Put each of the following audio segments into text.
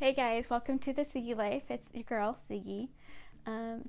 Hey guys, welcome to the Siggy Life. It's your girl, Siggy.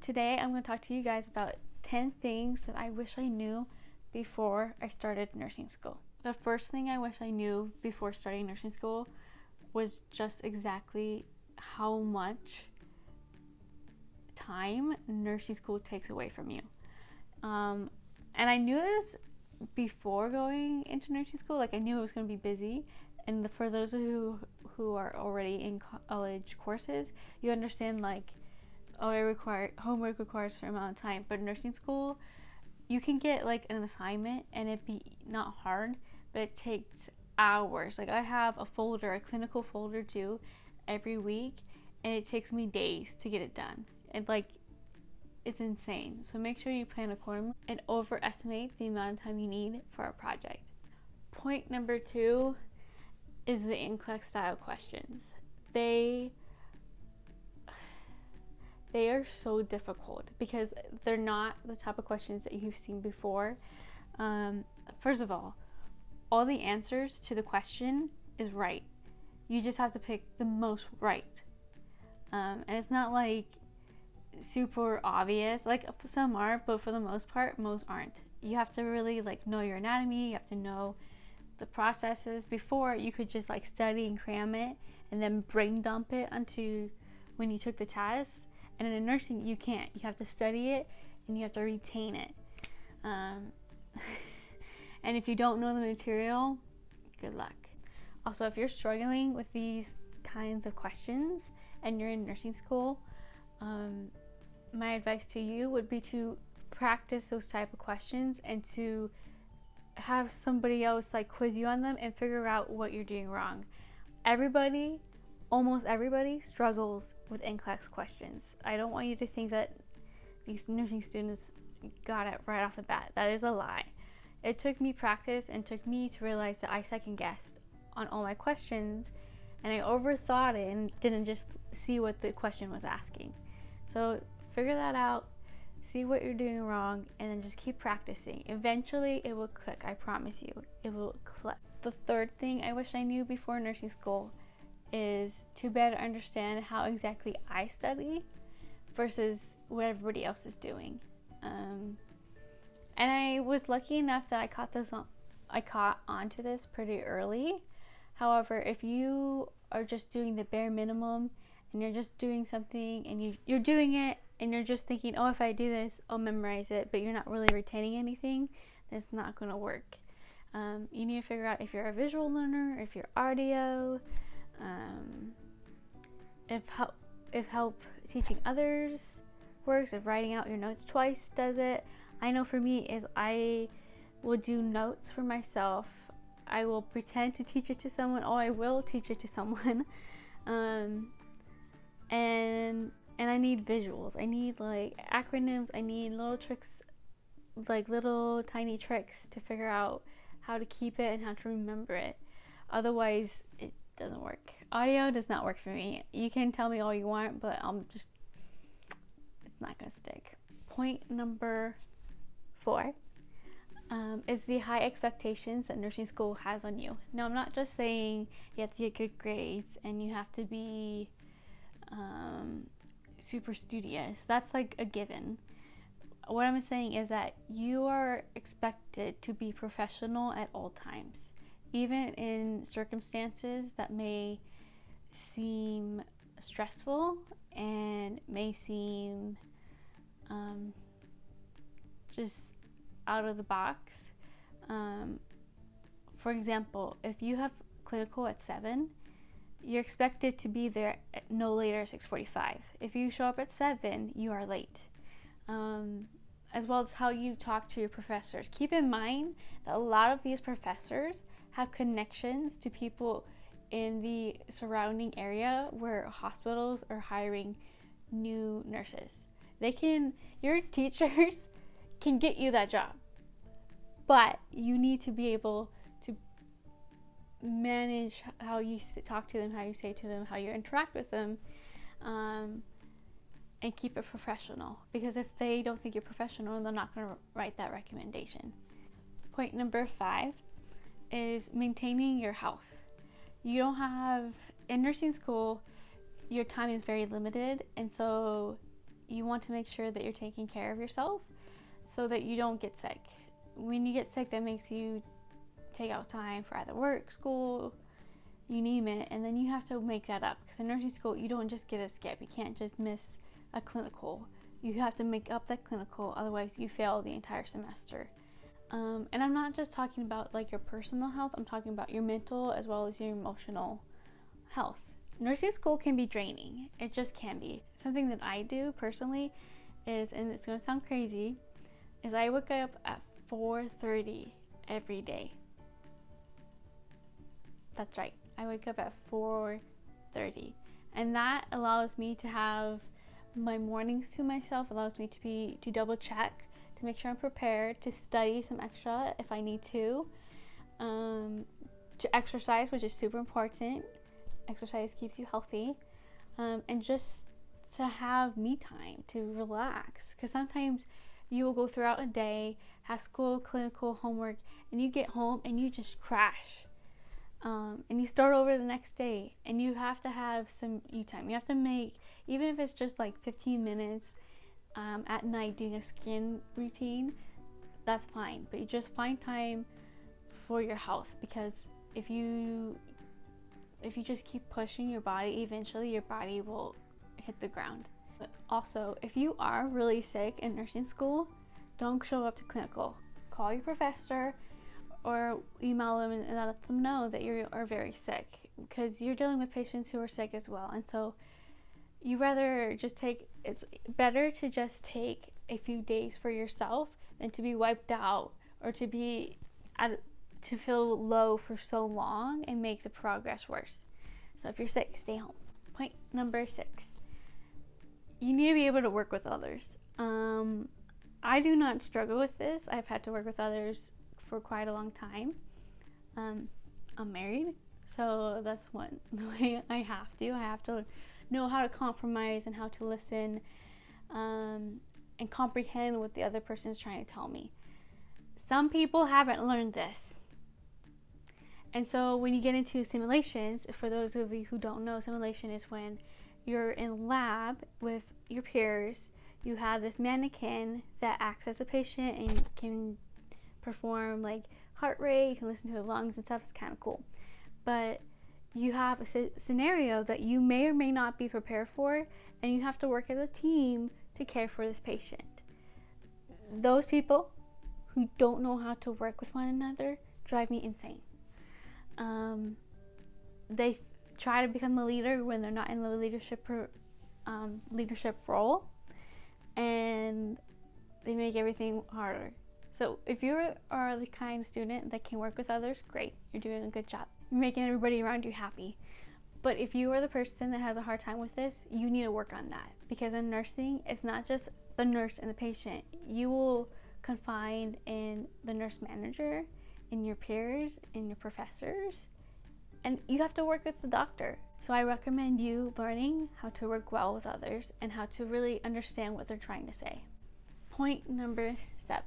Today I'm going to talk to you guys about 10 things that I wish I knew before I started nursing school. The first thing I wish I knew before starting nursing school was just exactly how much time nursing school takes away from you. And I knew this before going into nursing school. Like, I knew it was going to be busy. And for those who are already in college courses, you understand, like, homework requires a certain amount of time. But nursing school, you can get like an assignment and it be not hard, but it takes hours. Like, I have a clinical folder due every week, and it takes me days to get it done. And like, it's insane. So make sure you plan accordingly and overestimate the amount of time you need for a project. Point number 2 is the NCLEX style questions. They are so difficult because they're not the type of questions that you've seen before. First of all the answers to the question is right. You just have to pick the most right. And it's not like super obvious. Like, some are, but for the most part, most aren't. You have to really like know your anatomy. You have to know the processes. Before, you could just like study and cram it and then brain dump it onto when you took the test. And in nursing, you can't. You have to study it and you have to retain it. And if you don't know the material, good luck. Also, if you're struggling with these kinds of questions and you're in nursing school, my advice to you would be to practice those type of questions and to have somebody else like quiz you on them and figure out what you're doing wrong. Almost everybody struggles with NCLEX questions. I don't want you to think that these nursing students got it right off the bat. That is a lie. It took me practice and took me to realize that I second guessed on all my questions, and I overthought it and didn't just see what the question was asking. So figure that out, see what you're doing wrong, and then just keep practicing. Eventually it will click. I promise you, it will click. The third thing I wish I knew before nursing school is to better understand how exactly I study versus what everybody else is doing. And I was lucky enough that I caught onto this pretty early. However, if you are just doing the bare minimum and you're just doing something and you're doing it and you're just thinking, oh, if I do this, I'll memorize it, but you're not really retaining anything, that's not going to work. You need to figure out if you're a visual learner, if you're audio, if help teaching others works, if writing out your notes twice does it. I know for me is I will do notes for myself. I will pretend to teach it to someone, or I will teach it to someone. And I need visuals. I need like acronyms. I need little tricks, like little tiny tricks to figure out how to keep it and how to remember it. Otherwise, it doesn't work. Audio does not work for me. You can tell me all you want, but it's not gonna stick. Point number 4 is the high expectations that nursing school has on you. Now, I'm not just saying you have to get good grades and you have to be super studious. That's like a given. What I'm saying is that you are expected to be professional at all times, even in circumstances that may seem stressful and may seem just out of the box. For example, if you have clinical at 7, you're expected to be there at no later at 6:45. If you show up at 7, you are late. As well as how you talk to your professors. Keep in mind that a lot of these professors have connections to people in the surrounding area where hospitals are hiring new nurses. Your teachers can get you that job, but you need to be able to manage how you talk to them, how you say to them, how you interact with them, and keep it professional, because if they don't think you're professional, they're not going to write that recommendation. Point number 5 is maintaining your health. In nursing school, your time is very limited, and so you want to make sure that you're taking care of yourself so that you don't get sick. When you get sick, that makes you take out time for either work, school, you name it, and then you have to make that up, because in nursing school you don't just get a skip. You can't just miss a clinical. You have to make up that clinical, otherwise you fail the entire semester. And I'm not just talking about like your personal health, I'm talking about your mental as well as your emotional health. Nursing school can be draining. It just can be. Something that I do personally is, and it's going to sound crazy, is I wake up at 4:30 every day. That's right. I wake up at 4:30. And that allows me to have my mornings to myself, allows me to double check, to make sure I'm prepared, to study some extra if I need to exercise, which is super important. Exercise keeps you healthy, and just to have me time to relax, because sometimes you will go throughout a day, have school, clinical, homework, and you get home and you just crash, and you start over the next day, and you have to have some you time. You have to make, even if it's just like 15 minutes at night doing a skin routine, that's fine, but you just find time for your health, because if you just keep pushing your body, eventually your body will hit the ground. But also, if you are really sick in nursing school, don't show up to clinical. Call your professor or email them and let them know that you are very sick, because you're dealing with patients who are sick as well. And so it's better to just take a few days for yourself than to be wiped out, or to feel low for so long and make the progress worse. So if you're sick, stay home. Point number 6. You need to be able to work with others. I do not struggle with this. I've had to work with others for quite a long time. I'm married, so that's the way I have to. I have to know how to compromise and how to listen, and comprehend what the other person is trying to tell me. Some people haven't learned this. And so when you get into simulations, for those of you who don't know, simulation is when you're in lab with your peers, you have this mannequin that acts as a patient and can perform like heart rate, you can listen to the lungs and stuff. It's kind of cool. But you have a scenario that you may or may not be prepared for, and you have to work as a team to care for this patient. Those people who don't know how to work with one another drive me insane. They try to become the leader when they're not in the leadership role, and they make everything harder. So if you are the kind of student that can work with others, great, you're doing a good job. You're making everybody around you happy. But if you are the person that has a hard time with this, you need to work on that, because in nursing, it's not just the nurse and the patient. You will confide in the nurse manager, in your peers, in your professors, and you have to work with the doctor. So I recommend you learning how to work well with others and how to really understand what they're trying to say. Point number 7.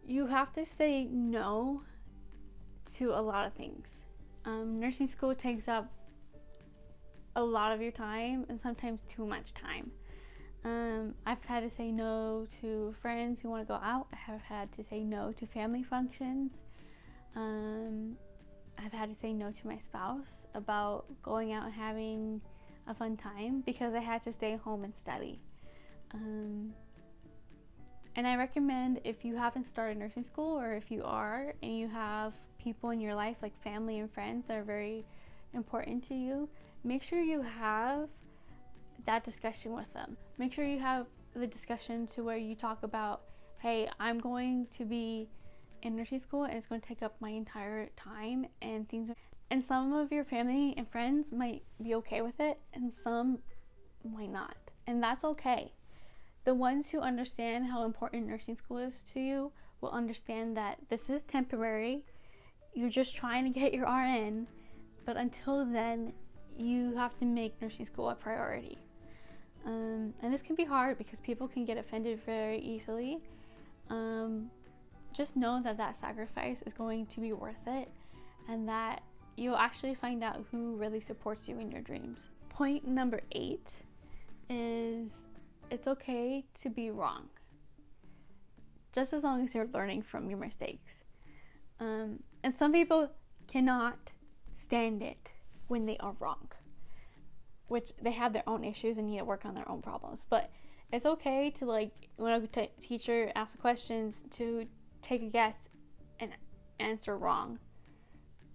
You have to say no to a lot of things. Nursing school takes up a lot of your time, and sometimes too much time. I've had to say no to friends who want to go out. I have had to say no to family functions. I've had to say no to my spouse about going out and having a fun time because I had to stay home and study. And I recommend, if you haven't started nursing school, or if you are and you have people in your life like family and friends that are very important to you, make sure you have that discussion with them. Make sure you have the discussion to where you talk about, hey, I'm going to be in nursing school and it's going to take up my entire time and things. And some of your family and friends might be okay with it and some might not. And that's okay. The ones who understand how important nursing school is to you will understand that this is temporary. You're just trying to get your RN, but until then, you have to make nursing school a priority. And this can be hard because people can get offended very easily. Just know that that sacrifice is going to be worth it, and that you'll actually find out who really supports you in your dreams. Point number 8 is it's okay to be wrong, just as long as you're learning from your mistakes. And some people cannot stand it when they are wrong, which they have their own issues and need to work on their own problems. But it's okay to, like, when a teacher asks questions, to take a guess and answer wrong,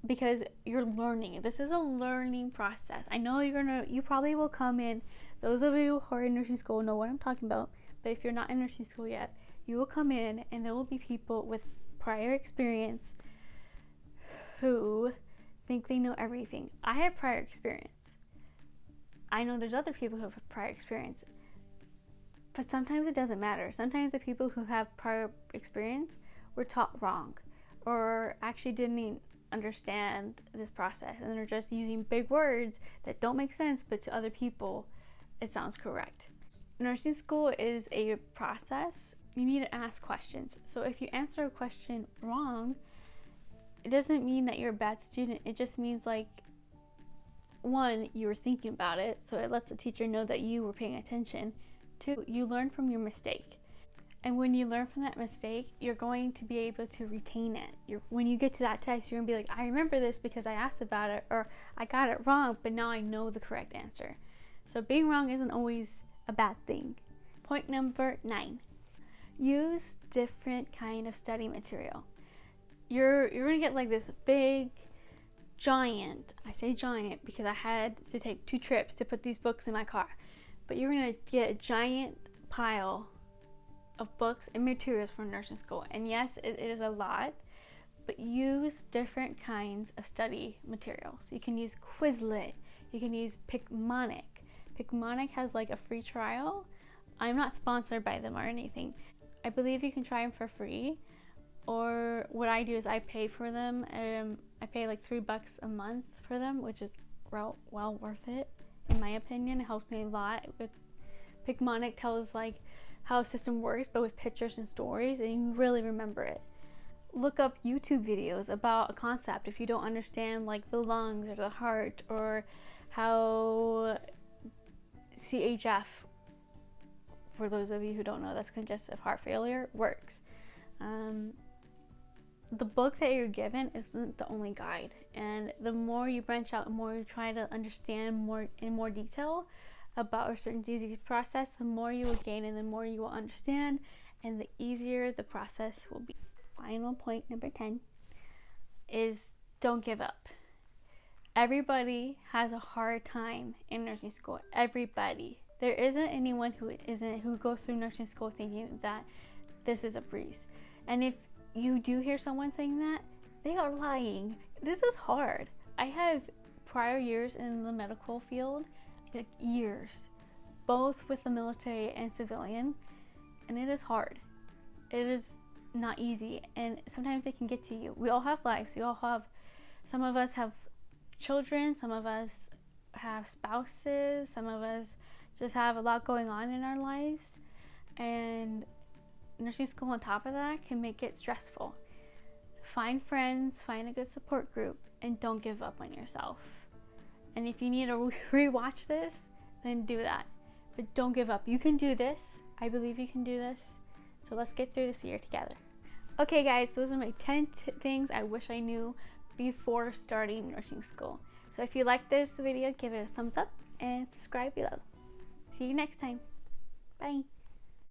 because you're learning. This is a learning process. I know you probably will come in, those of you who are in nursing school know what I'm talking about, but if you're not in nursing school yet, you will come in and there will be people with prior experience who think they know everything. I have prior experience. I know there's other people who have prior experience, but sometimes it doesn't matter. Sometimes the people who have prior experience were taught wrong, or actually didn't understand this process, and they're just using big words that don't make sense, but to other people it sounds correct. Nursing school is a process. You need to ask questions. So if you answer a question wrong, it doesn't mean that you're a bad student. It just means, like, one, you were thinking about it, so it lets the teacher know that you were paying attention. Two, you learn from your mistake. And when you learn from that mistake, you're going to be able to retain it. When you get to that test, you're going to be like, I remember this because I asked about it, or I got it wrong, but now I know the correct answer. So being wrong isn't always a bad thing. Point number 9. Use different kind of study material. You're going to get like this big, giant, I say giant because I had to take 2 trips to put these books in my car, but you're going to get a giant pile of books and materials for nursing school. And yes, it is a lot, but use different kinds of study materials. You can use Quizlet, you can use Picmonic. Picmonic has like a free trial. I'm not sponsored by them or anything. I believe you can try them for free, or what I do is I pay for them. I pay like $3 a month for them, which is well worth it in my opinion. It helps me a lot. With Picmonic tells like how a system works, but with pictures and stories, and you really remember it. Look up YouTube videos about a concept if you don't understand, like the lungs or the heart, or how CHF, for those of you who don't know, that's congestive heart failure, works. The book that you're given isn't the only guide, and the more you branch out, the more you try to understand more in more detail about a certain disease process, the more you will gain and the more you will understand, and the easier the process will be. Final point number 10 is don't give up. Everybody has a hard time in nursing school. Everybody. There isn't anyone who goes through nursing school thinking that this is a breeze. And if you do hear someone saying that, they are lying. This is hard. I have prior years in the medical field, like years, both with the military and civilian, and it is hard. It is not easy, and sometimes it can get to you. We all have lives. Some of us have children, some of us have spouses, some of us just have a lot going on in our lives, and nursing school on top of that can make it stressful. Find friends, find a good support group, and don't give up on yourself. And if you need to rewatch this, then do that. But don't give up. You can do this. I believe you can do this. So let's get through this year together. Okay guys, those are my 10 things I wish I knew before starting nursing school. So if you like this video, give it a thumbs up and subscribe below. See you next time. Bye.